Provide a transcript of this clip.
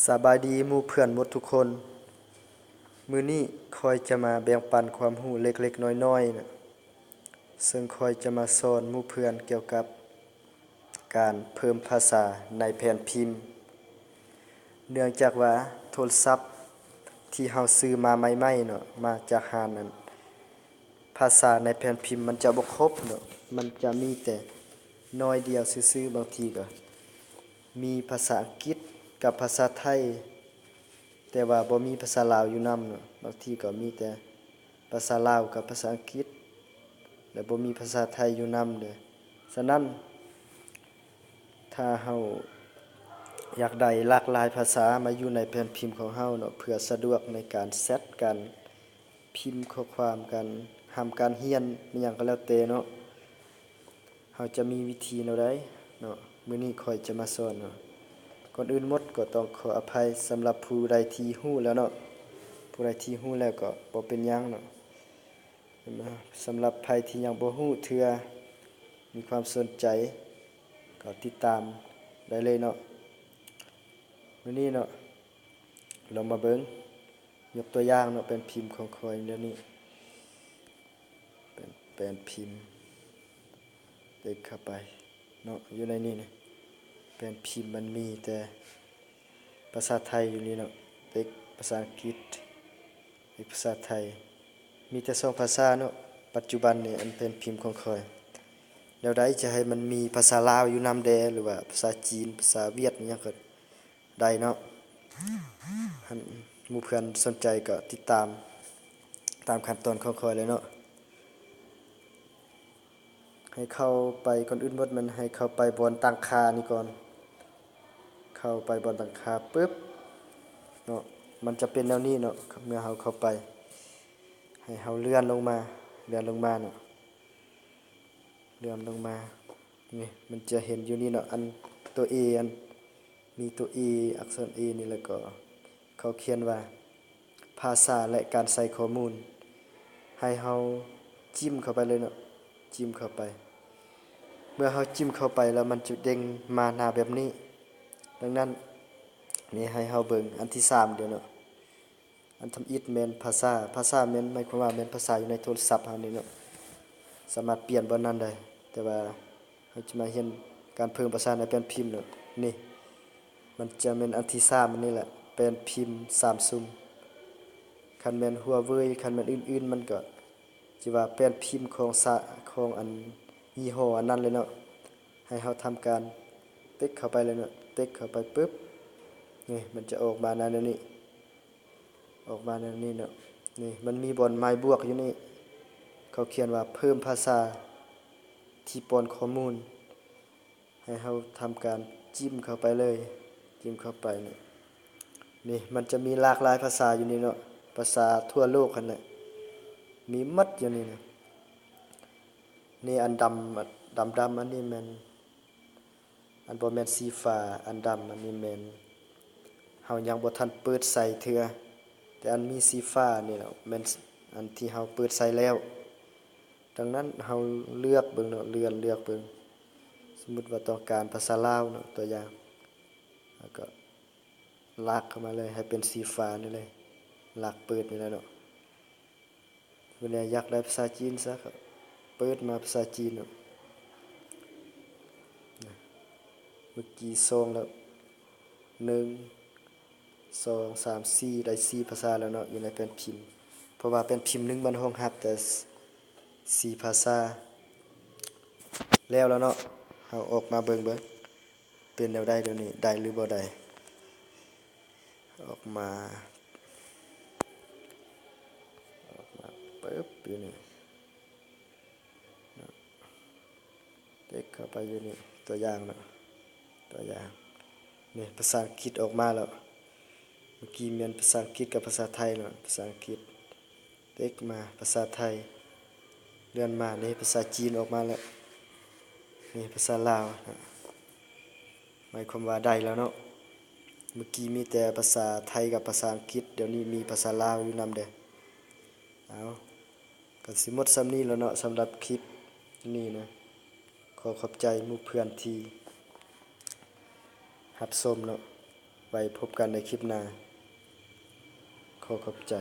สบายดีหมู่เพื่อนหมดทุกคนมื้อนี้คอยจะมาแบ่งปันความรู้เล็กๆน้อยๆนะซึ่งคอยจะมาสอนหมู่เพื่อนเกี่ยวกับการเพิ่มภาษาในแผ่นพิมพ์เนื่องจากว่าโทรศัพท์ที่เฮาซื้อมาใหม่ๆเนาะมาจากห้างนั้นภาษาในแผ่นพิมพ์มันจะบ่ครบเนาะมันจะมีแต่น้อยเดียวซื่อๆบางทีก็มีภาษาอังกฤษกับภาษาไทยแต่ว่าบ่มีภาษาลาวอยู่นำเนาะบางทีก็มีแต่ภาษาลาวกับภาษาอังกฤษและบ่มีภาษาไทยอยู่นำเด้อฉะนั้นถ้าเฮาอยากได้หลากหลายภาษามาอยู่ในแผ่นพิมพ์ของเฮาเนาะเพื่อสะดวกในการแชตการพิมพ์ข้อความการการเรียนอิหยังก็แล้วแต่เนาะเฮาจะมีวิธีแนวใดเนาะมื้อนี้ข้อยจะมาสอนเนาะก่อนอื่นหมดก็ต้องขออภัยสำหรับผู้ใดที่รู้แล้วเนาะผู้ใดที่รู้แล้วก็บ่เป็นหยังเนาะสำหรับใครที่ยังบ่รู้เทื่อมีความสนใจก็ติดตามได้เลยเนาะมื้อนี้เนาะเรามาเบิ่งยกตัวอย่างเนาะเป็นพิมพ์ของข้อยเดี๋ยวนี้เป็นพิมพ์เด็กเข้าไปเนาะอยู่ในนี้นี่เป็นพิมพ์มันมีแต่ภาษาไทยอยู่นี่เนาะเด็กภาษาอังกฤษเด็กภาษาไทยมีแต่2ภาษาเนาะปัจจุบันนี่อันเป็นพิมพ์ของข้อยแล้วใดจะให้มันมีภาษาลาวอยู่นำแดหรือว่าภาษาจีนภาษาเวียดอิหยังก็ได้เนาะหั้นหมู่เพื่อนสนใจก็ติดตามขั้นตอนของข้อยเลยเนาะให้เข้าไปก่อนอื่นหมดมันให้เข้าไปบนตั้งค่านี่ก่อนเข้าไปบนตั้งค่าปึ๊บเนาะมันจะเป็นแนวนี้เนาะเมื่อเฮาเข้าไปให้เฮาเลื่อนลงมาเนาะเลื่อนลงมานี่มันจะเห็นอยู่นี่เนาะอันตัว A อันมีตัว A อักษร A นี่แล้วก็เขาเขียนว่าภาษาและการใส่ข้อมูลให้เฮาจิ้มเข้าไปเลยเนาะจิ้มเข้าไปเมื่อเฮาจิ้มเข้าไปแล้วมันจะเด้งมาหน้าแบบนี้ดังนั้นนี่ให้เฮาเบิ่งอันที่3เดี๋ยวเนาะอันทำอิฐแม่นภาษาแม่นหมายความว่าแม่นภาษาอยู่ในโทรศัพท์เฮานี่เนาะสามารถเปลี่ยนบ่นั้นได้แต่ว่าเฮาจะมาเรียนการเพิ่มภาษาในแผ่นพิมพ์เนาะนี่มันจะแม่นอันที่3อันนี้แหละเป็นพิมพ์Samsungคันแม่น Huawei คันแม่นอื่นๆมันก็สิว่าเป็นพิมพ์ของอันยี่ห้ออันนั้นเลยเนาะให้เฮาทำการติ๊กเข้าไปเลยเนาะติ๊กเข้าไปปึ๊บนี่มันจะออกมาแนวนี้ออกมาแนวนี้เนาะนี่มันมีบนไม้บวกอยู่นี่เขาเขียนว่าเพิ่มภาษาที่ปนข้อมูลให้เฮาทำการจิ้มเข้าไปเลยจิ้มเข้าไปนี่มันจะมีหลากหลายภาษาอยู่นี่เนาะภาษาทั่วโลกคั่นแหละมีหมดอยู่นี่นะนี่อันดำอันนี้แม่นอันบ่แม่นสีฟ้าอันดำอันนี้แม่นเฮายังบ่ทันเปิดใส่เทื่อแต่อันมีสีฟ้านี่แหละแม่นอันที่เฮาเปิดใส่แล้วดังนั้นเฮาเลือกเบิ่งเนาะเลือกเบิ่งสมมุติว่าต้องการภาษาลาวเนาะตัวอย่างแล้วก็ลากเข้ามาเลยให้เป็นสีฟ้านี่เลยลากเปิดนี่แหละเนาะวันนี้อยากได้ภาษาจีนซะก็เปิดมาภาษาจีนเนาะเมื่อกี้2แล้ว1 2 3 4ได้4ภาษาแล้วเนาะอยู่ในแผ่นพิมพ์เพราะว่าแผ่นพิมพ์นึงมันรองรับแต่4ภาษาแล้วเนาะเอาออกมาเบิ่งเป็นแนวใดเดี๋ยวนี้ได้หรือบ่ได้ออกมาปึ๊บอยู่นี่เด็กเข้าไปอยู่นี่ตัวอย่างเนาะตัวอย่างนี่ภาษาอังกฤษออกมาแล้วเมื่อกี้มีภาษาอังกฤษกับภาษาไทยเนาะภาษาอังกฤษเด็กมาภาษาไทยเลื่อนมานี่ภาษาจีนออกมาแล้วนี่ภาษาลาวนะหมายความว่าได้แล้วเนาะเมื่อกี้มีแต่ภาษาไทยกับภาษาอังกฤษเดี๋ยวนี้มีภาษาลาวอยู่นำเด้เอาก็สิหมดส่ำนี้แล้วเนาะสำหรับคลิปนี้นะขอขอบใจหมู่เพื่อนที่รับชมเนาะ ไว้พบกันในคลิปหน้าขอขอบใจ